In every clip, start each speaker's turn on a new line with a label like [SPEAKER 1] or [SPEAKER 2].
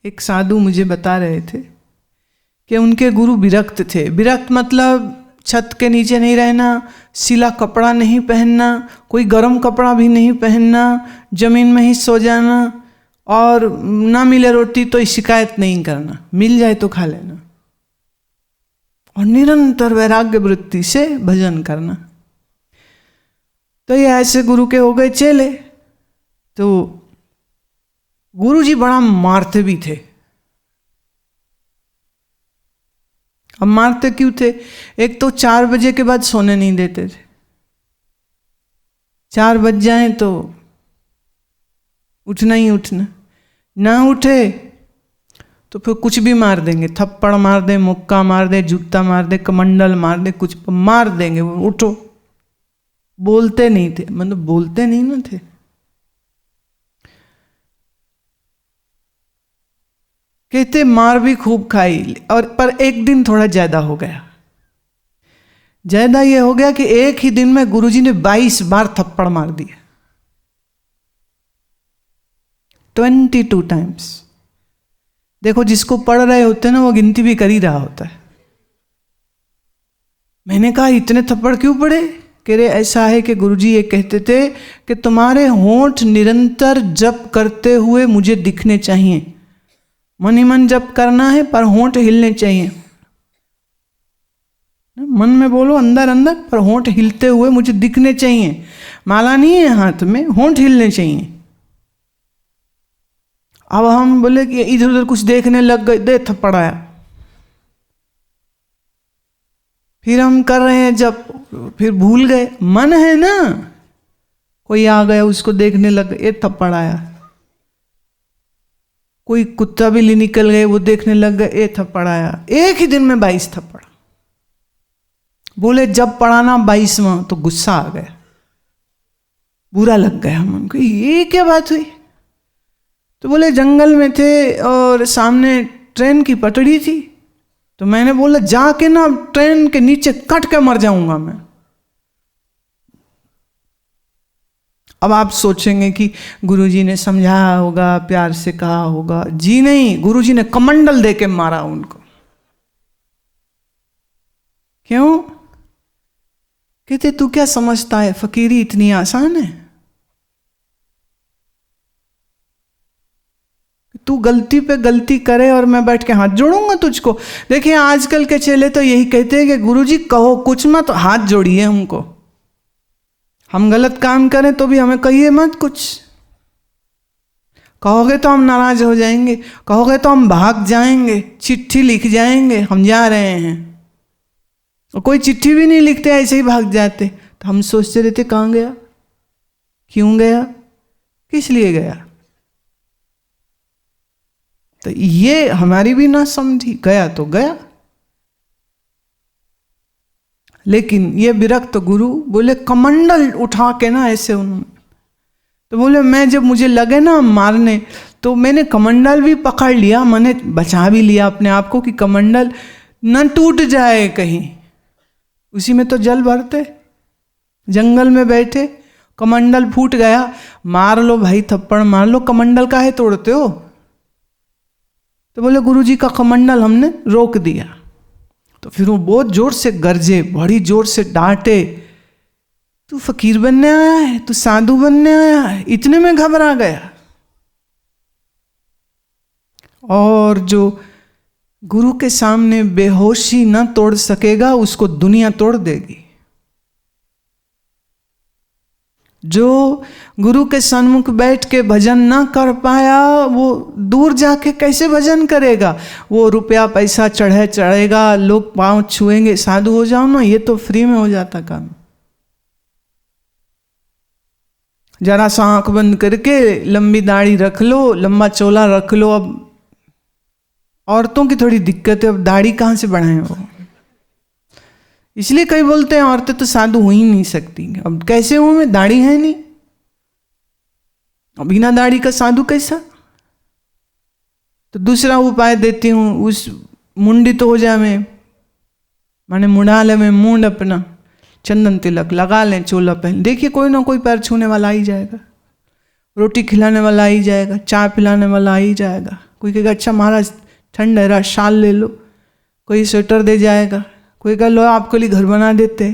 [SPEAKER 1] एक साधु मुझे बता रहे थे कि उनके गुरु विरक्त थे। विरक्त मतलब छत के नीचे नहीं रहना, सिला कपड़ा नहीं पहनना, कोई गर्म कपड़ा भी नहीं पहनना, जमीन में ही सो जाना, और ना मिले रोटी तो शिकायत नहीं करना, मिल जाए तो खा लेना, और निरंतर वैराग्य वृत्ति से भजन करना। तो ये ऐसे गुरु के हो गए चेले। तो गुरुजी बड़ा मारते भी थे। अब मारते क्यों थे? एक तो 4 बजे के बाद सोने नहीं देते थे। 4 बज जाए तो उठना ही उठना, ना उठे तो फिर कुछ भी मार देंगे, थप्पड़ मार दे, मुक्का मार दे, जूता मार दे, कमंडल मार दे, कुछ मार देंगे। उठो, बोलते नहीं थे, मतलब बोलते नहीं ना थे। कहते मार भी खूब खाई, और पर एक दिन थोड़ा ज्यादा हो गया। ज्यादा ये हो गया कि एक ही दिन में गुरुजी ने 22 बार थप्पड़ मार दिया, 22 टाइम्स। देखो, जिसको पढ़ रहे होते हैं ना, वो गिनती भी कर ही रहा होता है। मैंने कहा इतने थप्पड़ क्यों पड़े? कह रहे ऐसा है कि गुरुजी ये कहते थे कि तुम्हारे होंठ निरंतर जप करते हुए मुझे दिखने चाहिए। मन ही मन जप करना है, पर होंठ हिलने चाहिए। मन में बोलो अंदर अंदर, पर होंठ हिलते हुए मुझे दिखने चाहिए। माला नहीं है हाथ में, होंठ हिलने चाहिए। अब हम बोले कि इधर उधर कुछ देखने लग गए, दे थप्पड़ आया। फिर हम कर रहे हैं जब, फिर भूल गए, मन है ना, कोई आ गया उसको देखने लग गए, एक थप्पड़ आया। कोई कुत्ता बिल्ली निकल गए, वो देखने लग गए, एक थप्पड़ आया। एक ही दिन में 22 थप्पड़। बोले जब पढ़ाना 22वां तो गुस्सा आ गया, बुरा लग गया हमको, ये क्या बात हुई? तो बोले जंगल में थे और सामने ट्रेन की पटड़ी थी, तो मैंने बोला जाके ना ट्रेन के नीचे कट के मर जाऊंगा मैं। अब आप सोचेंगे कि गुरुजी ने समझाया होगा, प्यार से कहा होगा। जी नहीं, गुरुजी ने कमंडल दे के मारा उनको। क्यों? कहते तू क्या समझता है फकीरी इतनी आसान है? तू गलती पे गलती करे और मैं बैठ के हाथ जोड़ूंगा तुझको? देखिए आजकल के चेले तो यही कहते हैं कि गुरुजी कहो कुछ मत, हाथ जोड़िए हमको। हम गलत काम करें तो भी हमें कहिए मत कुछ। कहोगे तो हम नाराज हो जाएंगे, कहोगे तो हम भाग जाएंगे, चिट्ठी लिख जाएंगे हम जा रहे हैं। और कोई चिट्ठी भी नहीं लिखते, ऐसे ही भाग जाते। तो हम सोचते रहते कहाँ गया, क्यों गया, किस लिए गया? तो ये हमारी भी ना समझी, गया तो गया। लेकिन ये विरक्त गुरु बोले कमंडल उठा के ना ऐसे उन्होंने, तो बोले मैं जब मुझे लगे ना मारने, तो मैंने कमंडल भी पकड़ लिया, मैंने बचा भी लिया अपने आप को कि कमंडल न टूट जाए कहीं। उसी में तो जल भरते, जंगल में बैठे, कमंडल फूट गया, मार लो भाई, थप्पड़ मार लो, कमंडल काहे तोड़ते हो? तो बोले गुरुजी का कमंडल हमने रोक दिया। तो फिर वो बहुत जोर से गरजे, बड़ी जोर से डांटे, तू फकीर बनने आया है, तू साधु बनने आया है, इतने में घबरा गया। और जो गुरु के सामने बेहोशी न तोड़ सकेगा, उसको दुनिया तोड़ देगी। जो गुरु के सन्मुख बैठ के भजन ना कर पाया, वो दूर जाके कैसे भजन करेगा? वो रुपया पैसा चढ़ेगा, लोग पांव छुएंगे, साधु हो जाओ ना, ये तो फ्री में हो जाता काम। जरा सा आंख बंद करके लंबी दाढ़ी रख लो, लंबा चोला रख लो। अब औरतों की थोड़ी दिक्कत है, अब दाढ़ी कहाँ से बढ़ाएं वो? इसलिए कई बोलते हैं औरतें तो साधु हो ही नहीं सकती। अब कैसे हूं मैं, दाढ़ी है नहीं, अब बिना दाढ़ी का साधु कैसा? तो दूसरा उपाय देती हूं, उस मुंडी तो हो जाए, मैं माने मुड़ा ले, मैं मुंड अपना चंदन तिलक लगा लें, चोला पहन, देखिए कोई ना कोई पैर छूने वाला आ ही जाएगा, रोटी खिलाने वाला आ ही जाएगा, चाय पिलाने वाला आ ही जाएगा, कोई कहेगा अच्छा महाराज ठंड है, शाल ले लो, कोई स्वेटर दे जाएगा, कोई कह लो आपके लिए घर बना देते,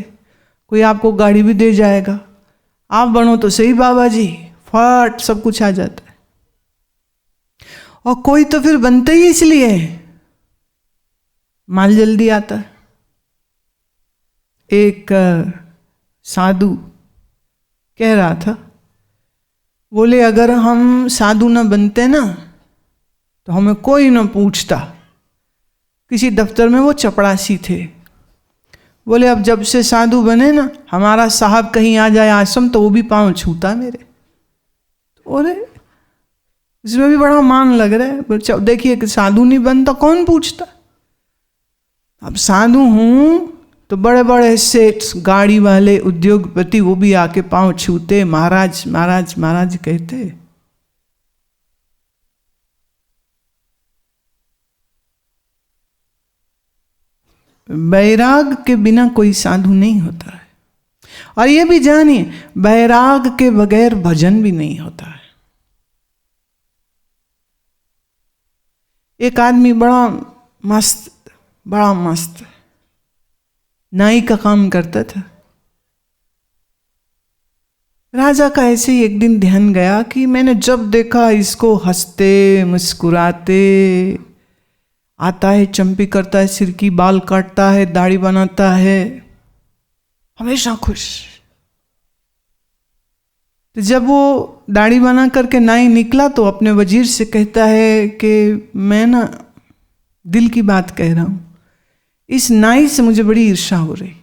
[SPEAKER 1] कोई आपको गाड़ी भी दे जाएगा, आप बनो तो सही बाबा जी, फट सब कुछ आ जाता है। और कोई तो फिर बनते ही इसलिए माल जल्दी आता है। एक साधु कह रहा था, बोले अगर हम साधु न बनते ना तो हमें कोई न पूछता। किसी दफ्तर में वो चपड़ासी थे, बोले अब जब से साधु बने ना, हमारा साहब कहीं आ जाए आश्रम तो वो भी पांव छूता मेरे। बोले इसमें भी बड़ा मान लग रहा है, देखिए कि साधु नहीं बनता कौन पूछता। अब साधु हूं तो बड़े बड़े सेठ, गाड़ी वाले, उद्योगपति वो भी आके पांव छूते, महाराज महाराज महाराज कहते। बैराग के बिना कोई साधु नहीं होता है। और ये भी जानिए बैराग के बगैर भजन भी नहीं होता है। एक आदमी बड़ा मस्त नाई का काम करता था। राजा का ऐसे ही एक दिन ध्यान गया कि मैंने जब देखा इसको हंसते मुस्कुराते, आता है चंपी करता है, सिर की बाल काटता है, दाढ़ी बनाता है, हमेशा खुश। तो जब वो दाढ़ी बना करके नाई निकला तो अपने वजीर से कहता है कि मैं ना दिल की बात कह रहा हूं, इस नाई से मुझे बड़ी ईर्ष्या हो रही।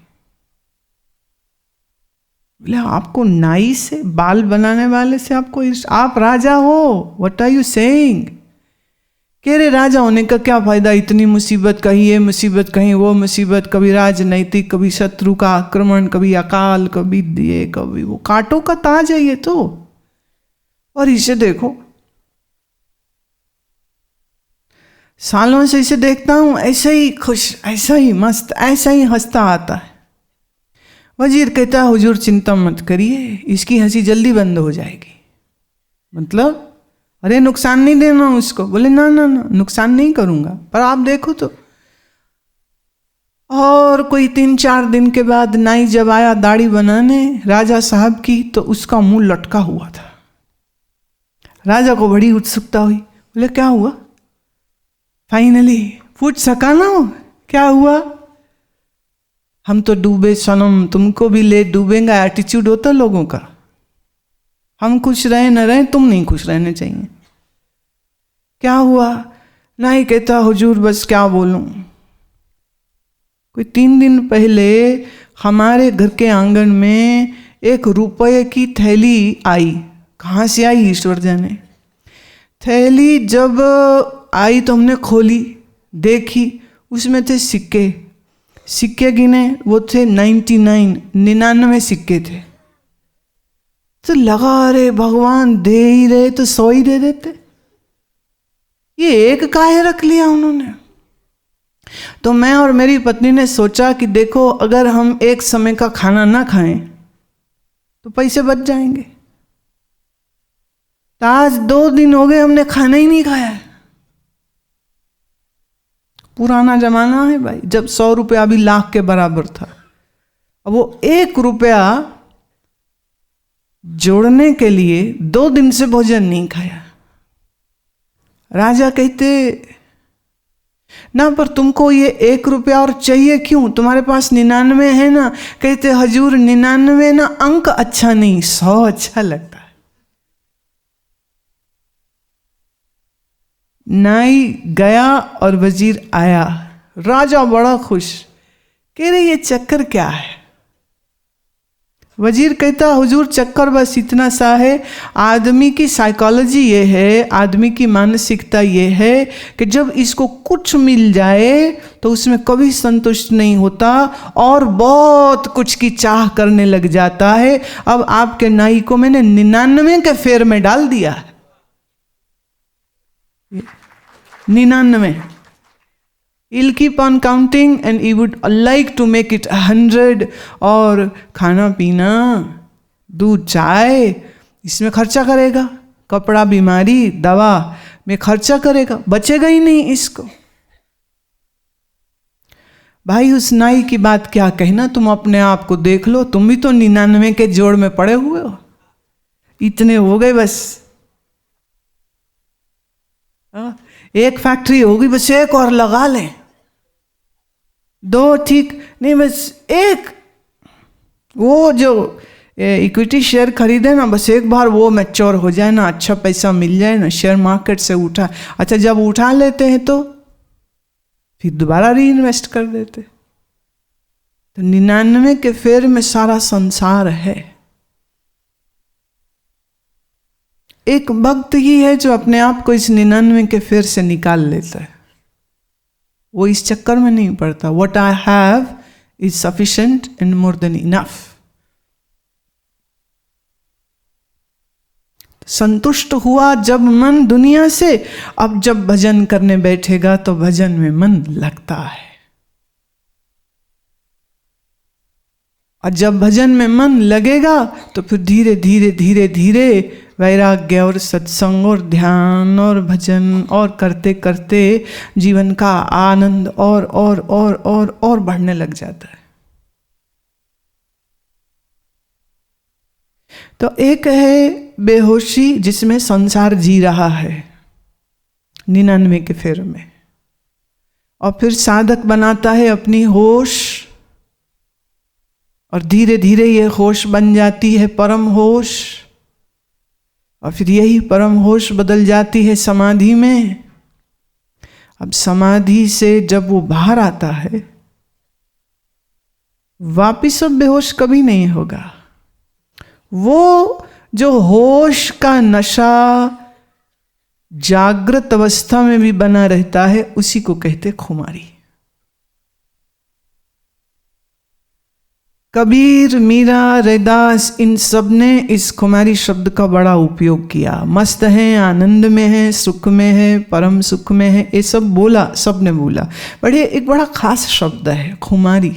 [SPEAKER 1] बोले आपको नाई से, बाल बनाने वाले से आपको ईर्ष्या? आप राजा हो, व्हाट आर यू सेइंग? कह रहे राजा होने का क्या फायदा, इतनी मुसीबत, कहीं ये मुसीबत कहीं वो मुसीबत, कभी राजनैतिक, कभी शत्रु का आक्रमण, कभी अकाल, कभी ये कभी वो, कांटों का ताज है ये तो। और इसे देखो, सालों से इसे देखता हूं, ऐसे ही खुश, ऐसा ही मस्त, ऐसा ही हंसता आता है। वजीर कहता हुजूर चिंता मत करिए, इसकी हंसी जल्दी बंद हो जाएगी। मतलब अरे नुकसान नहीं देना उसको। बोले ना ना ना नुकसान नहीं करूंगा, पर आप देखो तो। और कोई 3-4 दिन के बाद नाई जब आया दाढ़ी बनाने राजा साहब की, तो उसका मुंह लटका हुआ था। राजा को बड़ी उत्सुकता हुई। बोले क्या हुआ? फाइनली पूछ सका ना, क्या हुआ? हम तो डूबे सनम, तुमको भी ले डूबेंगे, एटीट्यूड होता लोगों का। हम खुश रहे न रहे, तुम नहीं खुश रहने चाहिए। क्या हुआ? नहीं कहता हुजूर बस क्या बोलूं, कोई 3 दिन पहले हमारे घर के आंगन में 1 रुपये की थैली आई। कहाँ से आई ईश्वर जाने। थैली जब आई तो हमने खोली, देखी, उसमें थे सिक्के। सिक्के गिने, वो थे 99 सिक्के थे। तो लगा अरे भगवान दे ही रहे तो 100 ही दे देते, ये एक काहे रख लिया उन्होंने। तो मैं और मेरी पत्नी ने सोचा कि देखो अगर हम एक समय का खाना ना खाएं तो पैसे बच जाएंगे। तो आज 2 दिन हो गए हमने खाना ही नहीं खाया। पुराना जमाना है भाई, जब 100 रुपया भी लाख के बराबर था। अब वो 1 रुपया जोड़ने के लिए 2 दिन से भोजन नहीं खाया। राजा कहते ना पर तुमको ये 1 रुपया और चाहिए क्यों, तुम्हारे पास 99 है ना। कहते हजूर 99 ना अंक अच्छा नहीं, 100 अच्छा लगता है। नाई गया और वजीर आया। राजा बड़ा खुश, कह रहे ये चक्कर क्या है। वजीर कहता हुजूर चक्कर बस इतना सा है, आदमी की साइकोलॉजी ये है, आदमी की मानसिकता ये है कि जब इसको कुछ मिल जाए तो उसमें कभी संतुष्ट नहीं होता और बहुत कुछ की चाह करने लग जाता है। अब आपके नाई को मैंने 99 के फेर में डाल दिया है। 99 He'll keep on counting and he would like to make it 100। और खाना पीना, दूध, चाय, इसमें खर्चा करेगा, कपड़ा, बीमारी, दवा, में खर्चा करेगा, बचेगा ही नहीं इसको। भाई उस नाई की बात क्या कहना, तुम अपने आप को देख लो, तुम भी तो 99 के जोड़ में पड़े हुए हो, इतने हो गए बस। एक फैक्ट्री होगी, बस एक और लगा लें, 2 ठीक नहीं, बस एक। वो जो इक्विटी शेयर खरीदे ना, बस एक बार वो मैच्योर हो जाए ना, अच्छा पैसा मिल जाए ना, शेयर मार्केट से उठा, अच्छा जब उठा लेते हैं तो फिर दोबारा री इन्वेस्ट कर देते। तो 99 के फेर में सारा संसार है। एक भक्त ही है जो अपने आप को इस 99 के फेर से निकाल लेता है, वो इस चक्कर में नहीं पड़ता। What I have is sufficient and more than enough। संतुष्ट हुआ जब मन दुनिया से, अब जब भजन करने बैठेगा तो भजन में मन लगता है, और जब भजन में मन लगेगा तो फिर धीरे धीरे धीरे धीरे वैराग्य और सत्संग और ध्यान और भजन और करते करते जीवन का आनंद और बढ़ने लग जाता है। तो एक है बेहोशी जिसमें संसार जी रहा है 99 के फेर में, और फिर साधक बनाता है अपनी होश, और धीरे धीरे ये होश बन जाती है परम होश, और फिर यही परम होश बदल जाती है समाधि में। अब समाधि से जब वो बाहर आता है, वापिस अब बेहोश कभी नहीं होगा। वो जो होश का नशा जागृत अवस्था में भी बना रहता है, उसी को कहते खुमारी। कबीर, मीरा, रैदास, इन सब ने इस खुमारी शब्द का बड़ा उपयोग किया। मस्त है, आनंद में है, सुख में है, परम सुख में है, ये सब बोला, सब ने बोला। बड़े एक बड़ा खास शब्द है खुमारी।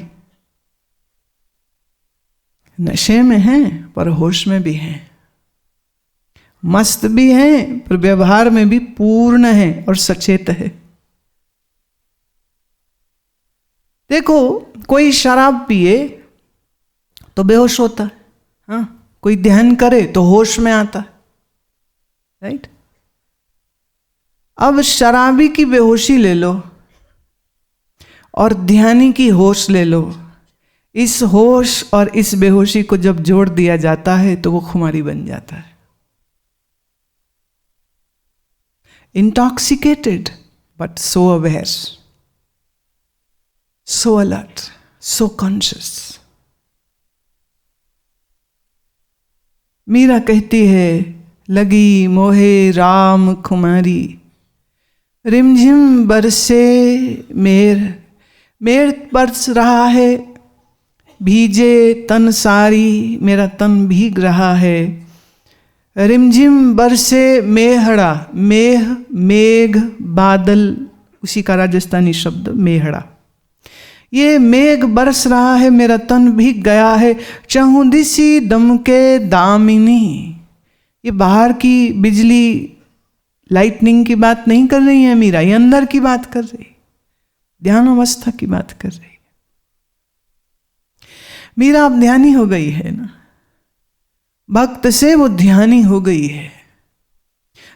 [SPEAKER 1] नशे में है पर होश में भी है, मस्त भी है पर व्यवहार में भी पूर्ण है और सचेत है। देखो, कोई शराब पिए तो बेहोश होता है, हाँ, कोई ध्यान करे तो होश में आता है, राइट। अब शराबी की बेहोशी ले लो और ध्यानी की होश ले लो, इस होश और इस बेहोशी को जब जोड़ दिया जाता है तो वो खुमारी बन जाता है। Intoxicated but so aware, so alert, so conscious. Meera कहती है, लगी मोहे राम खुमारी, रिमझिम बरसे मेर, मेर बरस रहा है, भीजे तन सारी, मेरा तन भीग रहा है। रिमझिम बरसे मेहड़ा, मेह मेघ बादल, उसी का राजस्थानी शब्द मेहड़ा। ये मेघ बरस रहा है, मेरा तन भीग गया है। चहुदिसी दम के दामिनी, ये बाहर की बिजली लाइटनिंग की बात नहीं कर रही है मीरा, ये अंदर की बात कर रही, ध्यान अवस्था की बात कर रही। मीरा अब ध्यानी हो गई है ना, भक्त से वो ध्यानी हो गई है,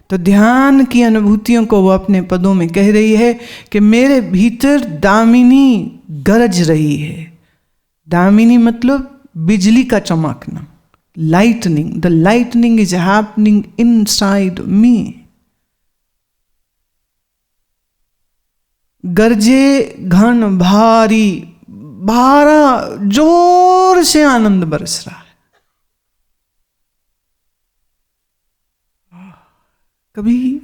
[SPEAKER 1] तो ध्यान की अनुभूतियों को वो अपने पदों में कह रही है कि मेरे भीतर दामिनी गरज रही है। दामिनी मतलब बिजली का चमकना, lightning. The lightning is happening inside me. गरजे घन भारी, भारा जोर से आनंद बरस रहा है। कभी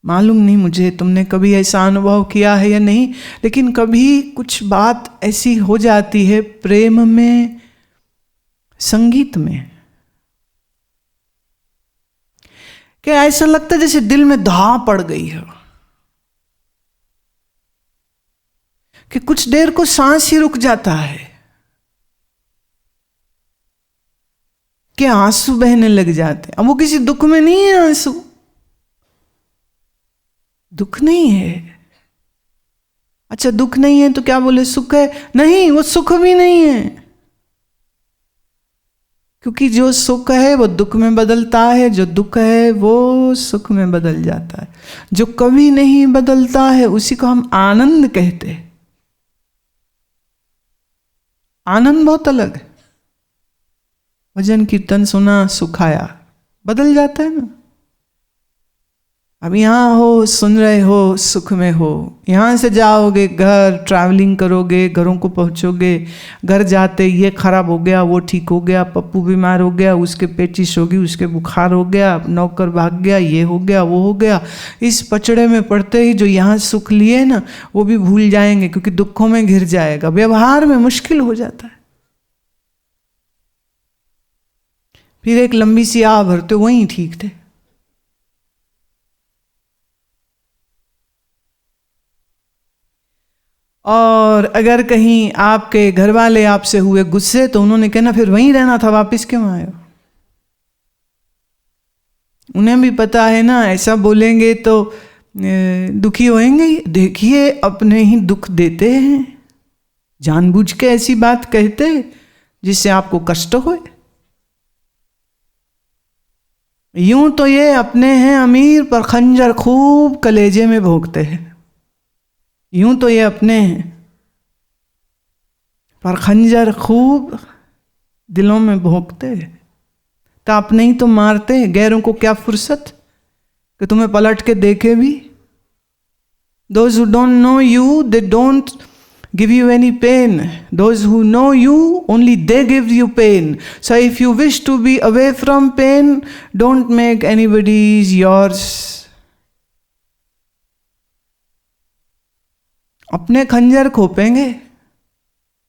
[SPEAKER 1] मालूम नहीं मुझे तुमने कभी ऐसा अनुभव किया है या नहीं, लेकिन कभी कुछ बात ऐसी हो जाती है प्रेम में, संगीत में, कि ऐसा लगता है जैसे दिल में धा पड़ गई हो, कि कुछ देर को सांस ही रुक जाता है, कि आंसू बहने लग जाते। अब वो किसी दुख में नहीं है आंसू, दुख नहीं है। अच्छा दुख नहीं है तो क्या बोले सुख है? नहीं, वो सुख भी नहीं है, क्योंकि जो सुख है वो दुख में बदलता है, जो दुख है वो सुख में बदल जाता है। जो कभी नहीं बदलता है उसी को हम आनंद कहते हैं। आनंद बहुत अलग है। भजन कीर्तन सुना, सुख आया, बदल जाता है ना। अब यहाँ हो, सुन रहे हो, सुख में हो, यहाँ से जाओगे घर, ट्रैवलिंग करोगे, घरों को पहुँचोगे, घर जाते ये खराब हो गया, वो ठीक हो गया, पप्पू बीमार हो गया, उसके पेचिश होगी, उसके बुखार हो गया, नौकर भाग गया, ये हो गया, वो हो गया। इस पचड़े में पड़ते ही जो यहाँ सुख लिए ना वो भी भूल जाएंगे, क्योंकि दुखों में घिर जाएगा, व्यवहार में मुश्किल हो जाता है। फिर एक लंबी सी आह भरते, वहीं ठीक थे। और अगर कहीं आपके घर वाले आपसे हुए गुस्से तो उन्होंने कहना फिर वहीं रहना था, वापस क्यों आए हो? उन्हें भी पता है ना, ऐसा बोलेंगे तो दुखी होएंगे। देखिए अपने ही दुख देते हैं, जानबूझ के ऐसी बात कहते जिससे आपको कष्ट होए। यूं तो ये अपने हैं अमीर, पर खंजर खूब कलेजे में भोंकते हैं। यूं तो ये अपने हैं, पर खंजर खूब दिलों में भोंकते हैं। तो अपने ही तो मारते हैं, गैरों को क्या फुर्सत कि तुम्हें पलट के देखे भी। Those who don't know you, they don't give you any pain. Those who know you, only they give you pain. So if you wish to be away from pain, don't make anybody yours. अपने खंजर खोपेंगे,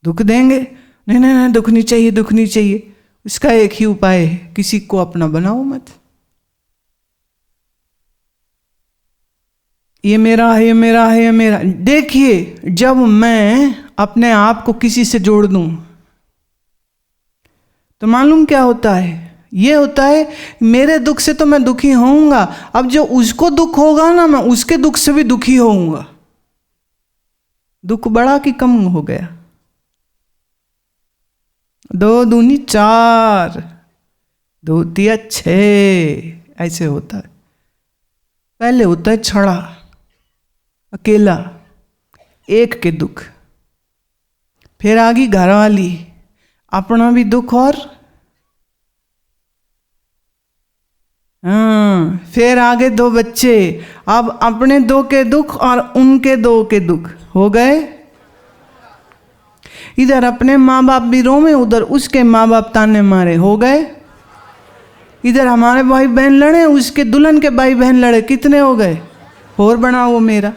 [SPEAKER 1] दुख देंगे, नहीं नहीं नहीं दुख नहीं चाहिए, दुख नहीं चाहिए। इसका एक ही उपाय है, किसी को अपना बनाओ मत। ये मेरा है, ये मेरा है, ये मेरा। देखिए जब मैं अपने आप को किसी से जोड़ दूं तो मालूम क्या होता है? ये होता है मेरे दुख से तो मैं दुखी होऊंगा, अब जो उसको दुख होगा ना मैं उसके दुख से भी दुखी होऊंगा। दुख बढ़ा कि कम हो गया? 2 दूनी 4, 2 तिया 6, ऐसे होता है। पहले होता है छड़ा, अकेला, एक के दुख, फिर आगी घरवाली, अपना भी दुख, और फिर आगे 2 बच्चे, अब अपने 2 के दुख और उनके 2 के दुख हो गए। इधर अपने माँ बाप भी रोवे, उधर उसके माँ बाप ताने मारे, हो गए। इधर हमारे भाई बहन लड़े, उसके दुल्हन के भाई बहन लड़े, कितने हो गए? और बनाओ वो मेरा।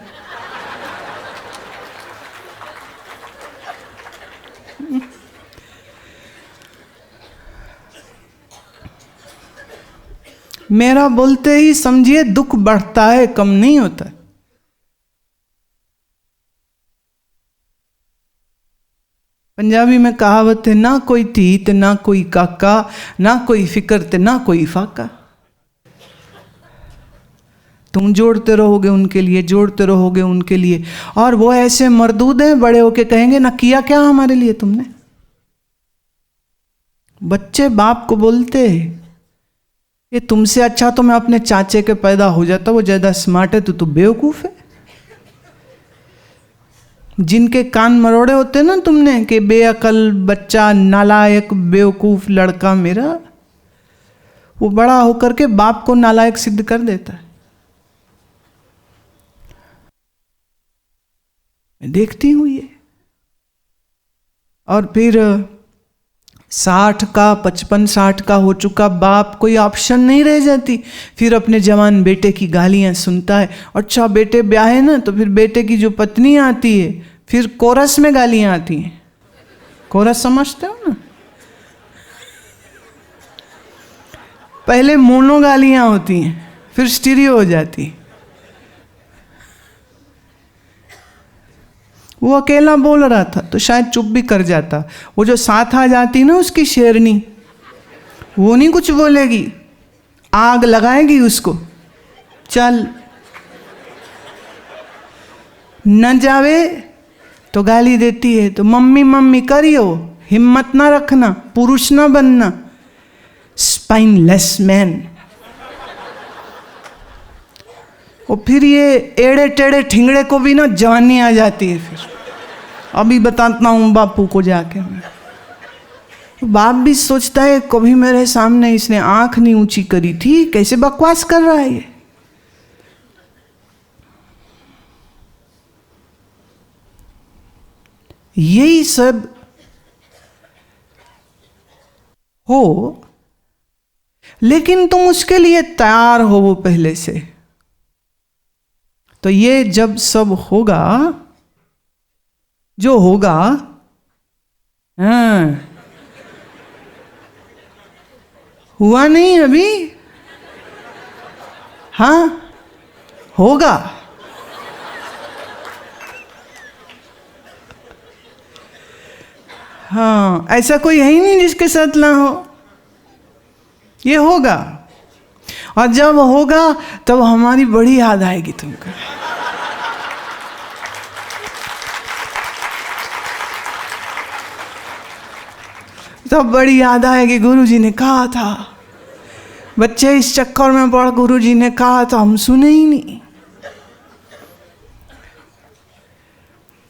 [SPEAKER 1] मेरा बोलते ही समझिए दुख बढ़ता है, कम नहीं होता है। पंजाबी में कहावत है, ना कोई तीत ना कोई काका, ना कोई फिक्र ते ना कोई फाका। तुम जोड़ते रहोगे उनके लिए, जोड़ते रहोगे उनके लिए, और वो ऐसे मरदूद हैं, बड़े होके कहेंगे ना किया क्या हमारे लिए तुमने। बच्चे बाप को बोलते हैं ये तुमसे अच्छा तो मैं अपने चाचे के पैदा हो जाता, वो ज्यादा स्मार्ट है, तो बेवकूफ है। जिनके कान मरोड़े होते ना तुमने कि बेअकल बच्चा, नालायक, बेवकूफ लड़का मेरा, वो बड़ा होकर के बाप को नालायक सिद्ध कर देता है। मैं देखती हूं ये। और फिर 60 का 55-60 का हो चुका बाप, कोई ऑप्शन नहीं रह जाती, फिर अपने जवान बेटे की गालियां सुनता है। अच्छा बेटे ब्याहे ना, तो फिर बेटे की जो पत्नी आती है फिर कोरस में गालियां आती हैं। कोरस समझते हो ना? पहले मोनो गालियां होती हैं, फिर स्टीरियो हो जाती। वो अकेला बोल रहा था तो शायद चुप भी कर जाता, वो जो साथ आ जाती ना उसकी शेरनी, वो नहीं कुछ बोलेगी, आग लगाएगी उसको, चल न जावे तो गाली देती है, तो मम्मी मम्मी करियो, हिम्मत ना रखना, पुरुष ना बनना, स्पाइनलेस मैन। और फिर ये एड़े टेढ़े ठिंगड़े को भी ना जवानी आ जाती है। फिर अभी बताता हूँ बापू को जाके मैं। बाप भी सोचता है कभी मेरे सामने इसने आंख नहीं ऊंची करी थी, कैसे बकवास कर रहा है ये। यही सब हो, लेकिन तुम उसके लिए तैयार हो वो पहले से। तो ये जब सब होगा, जो होगा, हाँ, हुआ नहीं अभी, हाँ होगा। हाँ, ऐसा कोई है ही नहीं जिसके साथ ना हो। ये होगा, और जब होगा तब हमारी बड़ी याद आएगी तुमको। तब बड़ी याद आएगी, गुरुजी ने कहा था, बच्चे इस चक्कर में पड़, गुरुजी ने कहा था, हम सुने ही नहीं।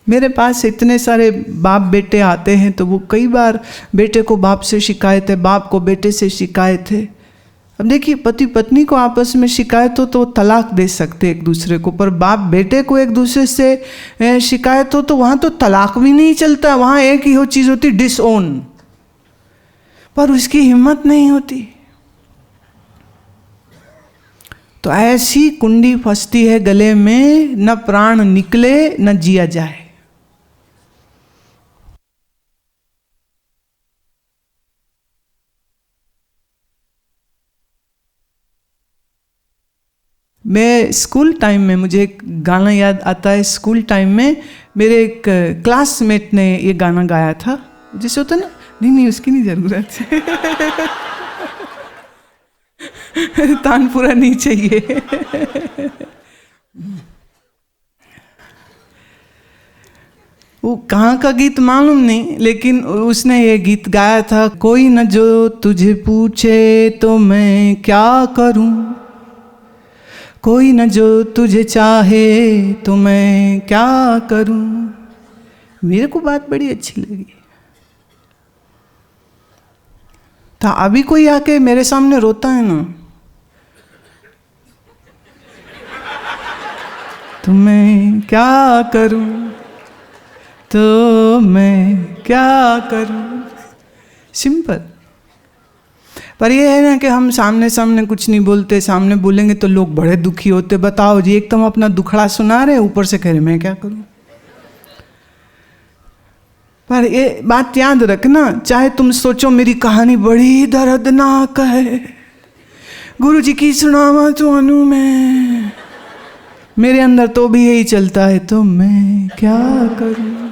[SPEAKER 1] मेरे पास इतने सारे बाप बेटे आते हैं, तो वो कई बार बेटे को बाप से शिकायत है, बाप को बेटे से शिकायत है। अब देखिए, पति पत्नी को आपस में शिकायत हो तो तलाक दे सकते एक दूसरे को, पर बाप बेटे को एक दूसरे से शिकायत हो तो वहाँ तो तलाक भी नहीं चलता, वहाँ एक ही हो चीज़ होती, डिसओन, पर उसकी हिम्मत नहीं होती। तो ऐसी कुंडी फंसती है गले में, न प्राण निकले न जिया जाए। मैं स्कूल टाइम में, मुझे एक गाना याद आता है, स्कूल टाइम में मेरे एक क्लासमेट ने ये गाना गाया था, जिसे होता ना, नहीं उसकी नहीं जरूरत है तानपुरा नहीं चाहिए वो कहाँ का गीत मालूम नहीं, लेकिन उसने ये गीत गाया था, कोई न जो तुझे पूछे तो मैं क्या करूं, कोई न जो तुझे चाहे तो मैं क्या करूं। मेरे को बात बड़ी अच्छी लगी। तो अभी कोई आके मेरे सामने रोता है ना, तो मैं क्या करूं, तो मैं क्या करूं। सिंपल। पर ये है ना कि हम सामने सामने कुछ नहीं बोलते, सामने बोलेंगे तो लोग बड़े दुखी होते। बताओ जी, एक तो हम अपना दुखड़ा सुना रहे, ऊपर से कह रहे मैं क्या करूं। पर ये बात याद रखना, चाहे तुम सोचो मेरी कहानी बड़ी दर्दनाक है, गुरुजी की सुनावा तो अनु में, मेरे अंदर तो भी यही चलता है, तो मैं क्या करूं।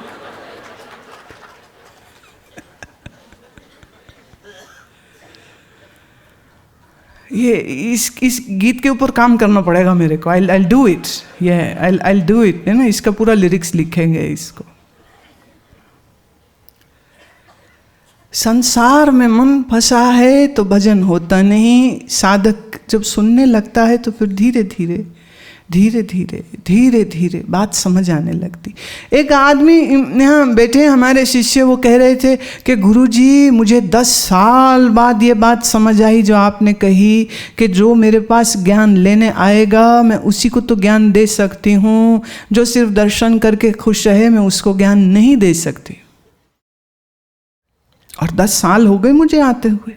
[SPEAKER 1] ये इस गीत के ऊपर काम करना पड़ेगा मेरे को। I'll do it, I'll do it, है ना। इसका पूरा लिरिक्स लिखेंगे इसको। संसार में मन फंसा है तो भजन होता नहीं। साधक जब सुनने लगता है तो फिर धीरे धीरे धीरे धीरे धीरे धीरे बात समझ आने लगती। एक आदमी यहाँ बैठे हमारे शिष्य, वो कह रहे थे कि गुरुजी मुझे 10 साल बाद ये बात समझ आई जो आपने कही कि जो मेरे पास ज्ञान लेने आएगा मैं उसी को तो ज्ञान दे सकती हूँ, जो सिर्फ दर्शन करके खुश रहे मैं उसको ज्ञान नहीं दे सकती। और 10 साल हो गए मुझे आते हुए,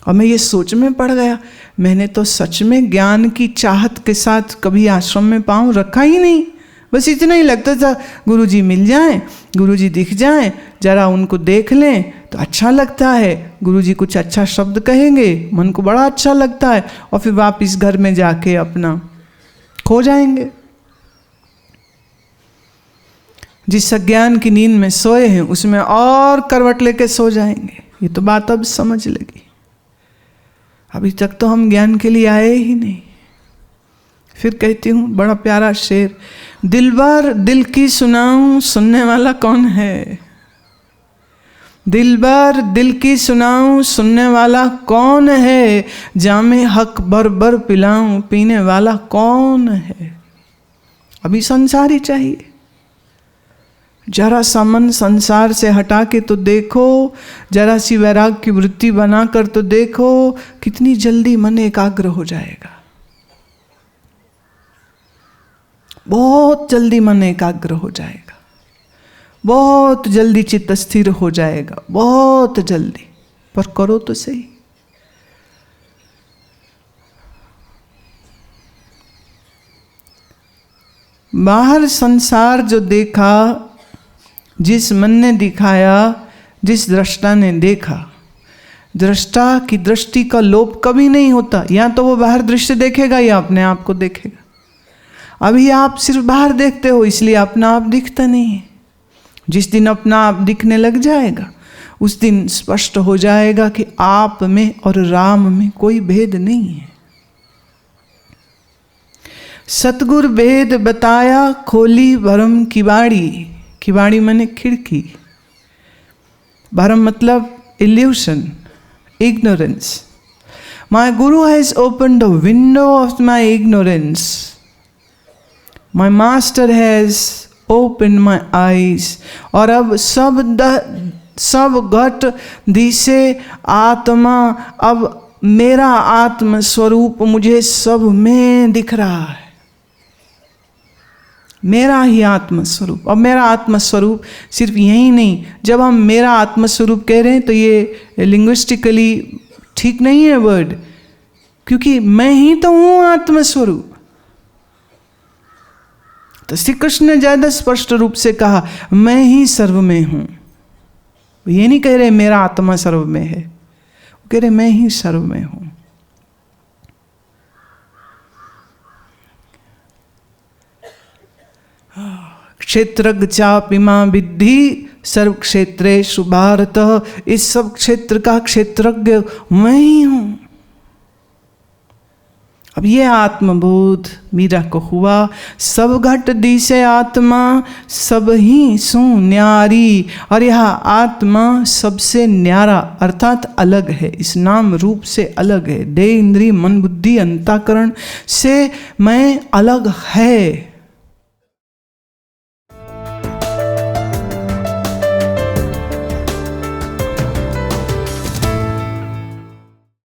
[SPEAKER 1] और मैं ये सोच में पड़ गया, मैंने तो सच में ज्ञान की चाहत के साथ कभी आश्रम में पाँव रखा ही नहीं। बस इतना ही लगता था गुरुजी मिल जाएं, गुरुजी दिख जाएं, जरा उनको देख लें तो अच्छा लगता है, गुरुजी कुछ अच्छा शब्द कहेंगे मन को बड़ा अच्छा लगता है, और फिर वापस घर में जाके अपना खो जाएंगे। जिस अज्ञान की नींद में सोए हैं उसमें और करवट लेके सो जाएंगे। ये तो बात अब समझ लगी। अभी तक तो हम ज्ञान के लिए आए ही नहीं। फिर कहती हूँ, बड़ा प्यारा शेर, दिलबर दिल की सुनाऊं सुनने वाला कौन है? दिलबर दिल की सुनाऊं सुनने वाला कौन है? जामे हक बर बर पिलाऊं पीने वाला कौन है? अभी संसार ही चाहिए। जरा सा मन संसार से हटा के तो देखो, जरा सी वैराग की वृत्ति बनाकर तो देखो, कितनी जल्दी मन एकाग्र हो जाएगा। बहुत जल्दी मन एकाग्र हो जाएगा, बहुत जल्दी चित्त स्थिर हो जाएगा, बहुत जल्दी। पर करो तो सही। बाहर संसार जो देखा, जिस मन ने दिखाया, जिस दृष्टा ने देखा, दृष्टा की दृष्टि का लोप कभी नहीं होता। या तो वो बाहर दृश्य देखेगा या अपने आप को देखेगा। अभी आप सिर्फ बाहर देखते हो, इसलिए अपना आप दिखता नहीं है। जिस दिन अपना आप दिखने लग जाएगा, उस दिन स्पष्ट हो जाएगा कि आप में और राम में कोई भेद नहीं है। सतगुर भेद बताया खोली भरम किवाड़ी। किवाड़ी माने खिड़की, भरम मतलब evolution, ignorance. My Guru has opened the window of my ignorance. My Master has opened my eyes. और अब सब घट दिसे आत्मा, अब मेरा आत्म स्वरूप मुझे सब में दिख रहा है। मेरा ही आत्म स्वरूप। अब मेरा आत्म स्वरूप सिर्फ यही नहीं, जब हम मेरा आत्म स्वरूप कह रहे हैं तो ये लिंग्विस्टिकली ठीक नहीं है वर्ड, क्योंकि मैं ही तो हूं आत्म स्वरूप। तो श्री कृष्ण ने ज्यादा स्पष्ट रूप से कहा, मैं ही सर्व में हूं। ये नहीं कह रहे मेरा आत्मा सर्व में है, वो कह रहे मैं ही सर्व में हूं। क्षेत्रज्ञ चापिमा विद्धि सर्व क्षेत्रेषु भारत। इस सब क्षेत्र का क्षेत्रज्ञ मैं ही हूं। अब ये आत्मबोध मीरा को हुआ। सब घट दिसे आत्मा सब ही सु न्यारी। और यह आत्मा सबसे न्यारा अर्थात अलग है, इस नाम रूप से अलग है। देह इंद्रिय मन बुद्धि अंतःकरण से मैं अलग है।